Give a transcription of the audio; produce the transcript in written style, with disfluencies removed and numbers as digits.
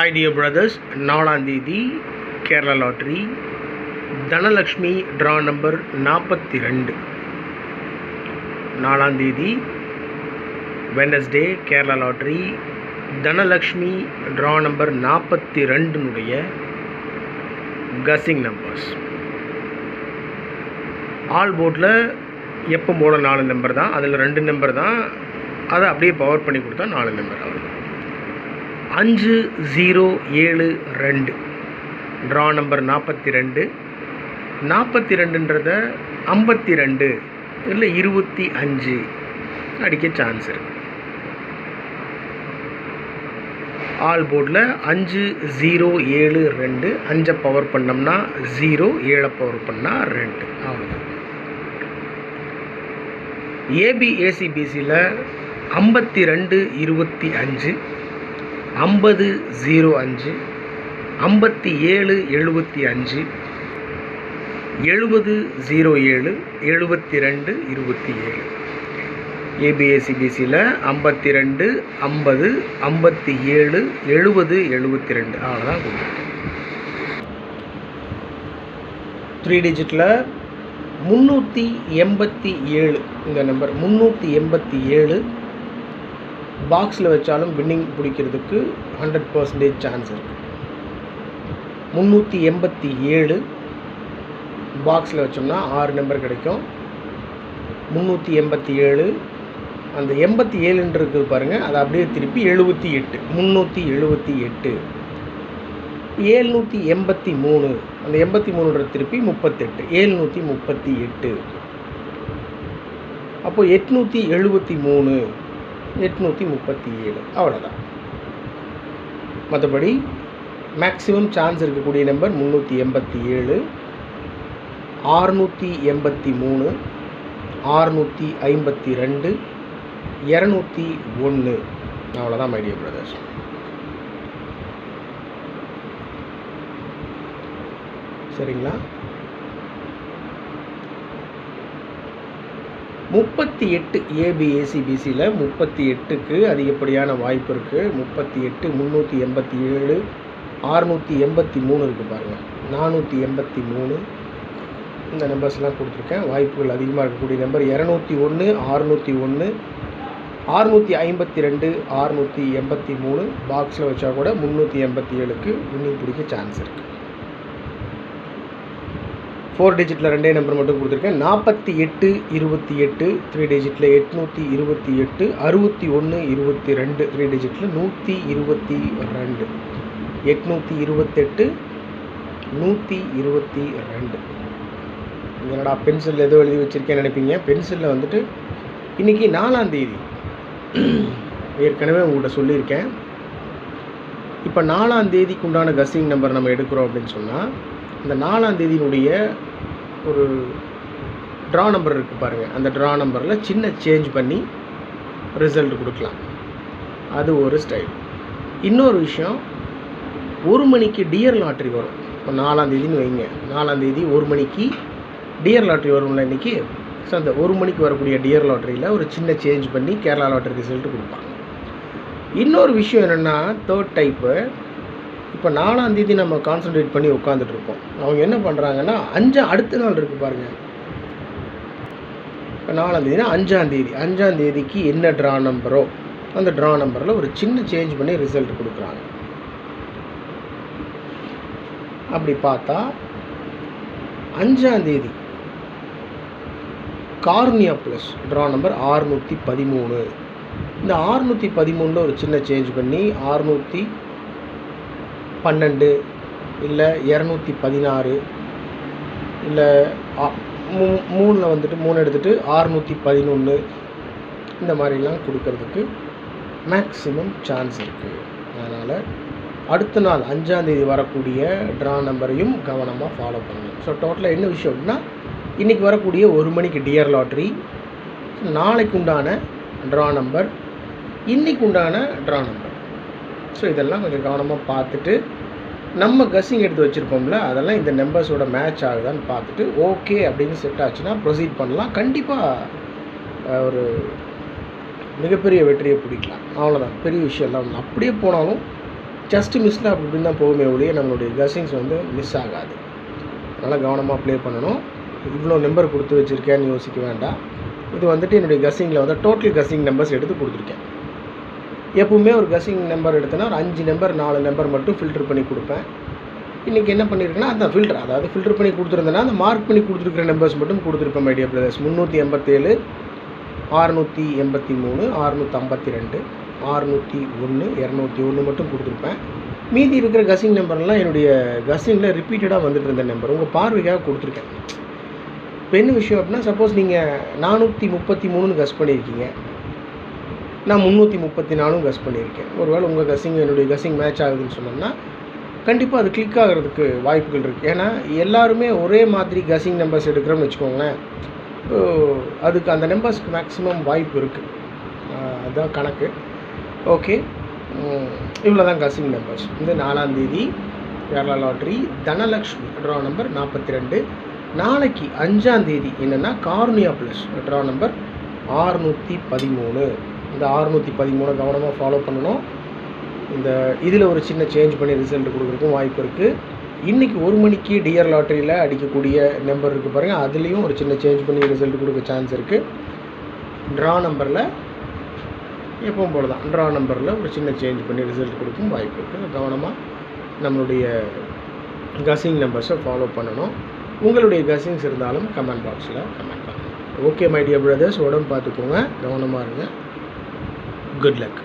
Hi dear brothers, நாலாம் தேதி Kerala lottery Dhanalakshmi draw number 42. நாலாம் தேதி Wednesday Kerala lottery Dhanalakshmi draw number 42 guessing numbers. All போர்டில் எப்போ போட 4 நம்பர் தான், அதில் 2 நம்பர் தான், அதை அப்படியே பவர் பண்ணி கொடுத்தா 4 நம்பர். அவ்வளோ 5072 ட்ரா நம்பர் 42. 42ன்றத 52 இல்லை 25 அடிக்க சான்ஸ் இருக்கு. ஆல் போர்டில் 5072 5 பவர் பண்ணோம்னா 0, 7 பவர் பண்ணால் 2. அவ்வளோதான். ஏபிஏசிபிசியில் 5225 5005 5775 7007 7227. ஏபிஏசிபிசியில் 52 50 57 70 72. அவ்வளோதான் கொடுக்கும். 3 டிஜிட்டில் 387 இந்த நம்பர் 387 பாக்ஸில் வச்சாலும் வின்னிங் பிடிக்கிறதுக்கு 100% சான்ஸ் இருக்குது. 387 பாக்ஸில் வச்சோம்னா 6 நம்பர் கிடைக்கும். 387 அந்த 87 இருக்குது பாருங்கள், அதை அப்படியே திருப்பி 78 378. 783 அந்த 83 திருப்பி 38 738. அப்போது 873 837. அவ்வளோதான். மற்றபடி மேக்ஸிமம் சான்ஸ் இருக்கக்கூடிய நம்பர் 387 683 652 201. அவ்வளோதான் மை டியர் பிரதர்ஸ். சரிங்களா? 38 ஏபிஏசிபிசியில் 38க்கு அதிகப்படியான வாய்ப்பு இருக்குது. 38 387 683 இருக்குது பாருங்கள், 483 இந்த நம்பர்ஸ்லாம் கொடுத்துருக்கேன். வாய்ப்புகள் அதிகமாக இருக்கக்கூடிய நம்பர் 201 601 652 683. பாக்ஸில் வச்சா கூட 387க்கு வின்னிங் பிடிக்க சான்ஸ் இருக்குது. 4 டிஜிட்டில் 2 நம்பர் மட்டும் கொடுத்துருக்கேன். 48 28 3 டிஜிட்டில் 828 61 22 3 டிஜிட்டில் 122 828 122. என்னடா பென்சில் ஏதோ எழுதி வச்சுருக்கேன்னு நினைப்பீங்க. பென்சிலில் வந்துட்டு இன்றைக்கி 4ஆம் தேதி ஏற்கனவே உங்கள்கிட்ட சொல்லியிருக்கேன். இப்போ 4ஆம் தேதிக்கு உண்டான கஸிங் நம்பர் நம்ம எடுக்கிறோம் அப்படின்னு சொன்னால், இந்த 4ஆம் தேதியினுடைய ஒரு ட்ரா நம்பர் இருக்குது பாருங்கள், அந்த ட்ரா நம்பரில் சின்ன சேஞ்ச் பண்ணி ரிசல்ட் கொடுக்கலாம். அது ஒரு ஸ்டைல். இன்னொரு விஷயம், 1 மணிக்கு டியர் லாட்ரி வரும். இப்போ 4ஆம் தேதின்னு வைங்க, 4ஆம் தேதி 1 மணிக்கு டியர் லாட்ரி வரும்ல இன்றைக்கி. ஸோ அந்த 1 மணிக்கு வரக்கூடிய டியர் லாட்ரியில் ஒரு சின்ன சேஞ்ச் பண்ணி கேரளா லாட்ரி ரிசல்ட் கொடுப்பாங்க. இன்னொரு விஷயம் என்னென்னா, 3rd டைப்பு, இப்போ 4ஆம் தேதி நம்ம கான்சன்ட்ரேட் பண்ணி உட்காந்துட்ருப்போம். அவங்க என்ன பண்ணுறாங்கன்னா, அடுத்த நாள் இருக்குது பாருங்கள். இப்போ 4ஆம் தேதினா 5ஆம் தேதிக்கு என்ன ட்ரா நம்பரோ அந்த ட்ரா நம்பரில் ஒரு சின்ன சேஞ்ச் பண்ணி ரிசல்ட் கொடுக்குறாங்க. அப்படி பார்த்தா 5ஆம் தேதி கார்னியா ப்ளஸ் ட்ரா நம்பர் 613. இந்த 613 ஒரு சின்ன சேஞ்ச் பண்ணி 612 இல்லை 216 இல்லை 3 வந்துட்டு 3 எடுத்துகிட்டு 611 இந்த மாதிரிலாம் கொடுக்கறதுக்கு மேக்ஸிமம் சான்ஸ் இருக்குது. அதனால் அடுத்த நாள் 5ஆம் தேதி வரக்கூடிய ட்ரா நம்பரையும் கவனமாக ஃபாலோ பண்ணணும். ஸோ டோட்டலாக என்ன விஷயம் அப்படின்னா, இன்றைக்கி வரக்கூடிய 1 மணிக்கு டியர் லாட்ரி, நாளைக்கு உண்டான ட்ரா நம்பர், இன்றைக்கு உண்டான ட்ரா நம்பர். ஸோ இதெல்லாம் கொஞ்சம் கவனமாக பார்த்துட்டு, நம்ம கஸிங் எடுத்து வச்சுருப்போம்ல, அதெல்லாம் இந்த நம்பர்ஸோட மேட்ச் ஆகுதான்னு பார்த்துட்டு ஓகே அப்படின்னு செட் ஆச்சுன்னா ப்ரொசீட் பண்ணலாம். கண்டிப்பாக ஒரு மிகப்பெரிய வெற்றியை பிடிக்கலாம். அவ்வளோதான், பெரிய விஷயம் எல்லாம். அப்படியே போனாலும் ஜஸ்ட்டு மிஸ்ஸில் அப்படி இப்படின்னு தான் போகுமே ஒழிய நம்மளுடைய கஸ்ஸிங்ஸ் வந்து மிஸ் ஆகாது. அதனால் கவனமாக ப்ளே பண்ணணும். இவ்வளோ நம்பர் கொடுத்து வச்சுருக்கேன்னு யோசிக்க வேண்டாம். இது வந்துட்டு என்னுடைய கஸ்ஸிங்கில் வந்து டோட்டல் கஸ்ஸிங் நம்பர்ஸ் எடுத்து கொடுத்துருக்கேன். எப்பவுமே ஒரு கஸ்ஸிங் நம்பர் எடுத்தேன்னா ஒரு 5 நம்பர் 4 நம்பர் மட்டும் ஃபில்டர் பண்ணி கொடுப்பேன். இன்றைக்கி என்ன பண்ணியிருக்கேன்னா அந்த ஃபில்டர், அதாவது ஃபில்டர் பண்ணி கொடுத்துருந்தேன்னா அந்த மார்க் பண்ணி கொடுத்துருக்கிற நம்பர்ஸ் மட்டும் கொடுத்துருப்பேன். மை டியர் பிரதர்ஸ், 387, 683, 652, 601, 201 மட்டும் கொடுத்துருப்பேன். மீதி இருக்கிற கஸ்ஸிங் நம்பர்லாம் என்னுடைய கஸ்ஸிங்கில் ரிப்பீட்டடாக வந்துட்டு இருந்த நம்பர் உங்கள் பார்வைக்காக கொடுத்துருக்கேன். இப்போ என்ன விஷயம் அப்படின்னா, சப்போஸ் நீங்கள் 433ன்னு கஸ் பண்ணியிருக்கீங்க, நான் 334 கஸ் பண்ணியிருக்கேன். ஒருவேளை உங்கள் கஸ்ஸிங் என்னுடைய கஸ்ஸிங் மேட்ச் ஆகுதுன்னு சொன்னோம்னா கண்டிப்பாக அது கிளிக் ஆகிறதுக்கு வாய்ப்புகள் இருக்குது. ஏன்னா எல்லாருமே ஒரே மாதிரி கஸ்ஸிங் நம்பர்ஸ் எடுக்கிறோம்னு வச்சுக்கோங்களேன், அதுக்கு அந்த நம்பர்ஸ்க்கு மேக்ஸிமம் வாய்ப்பு இருக்குது. அதுதான் கணக்கு. ஓகே, இவ்வளோ தான் கஸ்ஸிங் நம்பர்ஸ். இது 4ஆம் தேதி Kerala lottery Dhanalakshmi draw number 42. நாளைக்கு 5ஆம் தேதி என்னென்னா கார்னியா ப்ளஸ் ட்ரா நம்பர் 613. இந்த 613 கவனமாக ஃபாலோ பண்ணணும். இந்த இதில் ஒரு சின்ன சேஞ்ச் பண்ணி ரிசல்ட் கொடுக்குறதுக்கும் வாய்ப்பு இருக்குது. இன்றைக்கி 1 மணிக்கு டிஆர் லாட்ரியில் அடிக்கக்கூடிய நம்பர் இருக்குது பாருங்கள், அதுலேயும் ஒரு சின்ன சேஞ்ச் பண்ணி ரிசல்ட் கொடுக்க சான்ஸ் இருக்குது. ட்ரா நம்பரில் எப்பவும் போல தான் ட்ரா நம்பரில் ஒரு சின்ன சேஞ்ச் பண்ணி ரிசல்ட் கொடுக்கும் வாய்ப்பு இருக்குது. கவனமாக நம்மளுடைய கஸ்ஸிங் நம்பர்ஸை ஃபாலோ பண்ணணும். உங்களுடைய கஸ்ஸிங்ஸ் இருந்தாலும் கமெண்ட் பாக்ஸில் கமெண்ட் பண்ணுங்கள். ஓகே மை டியர் பிரதர்ஸ், உடம்பு பார்த்துக்கோங்க, கவனமாக இருங்க. Good luck.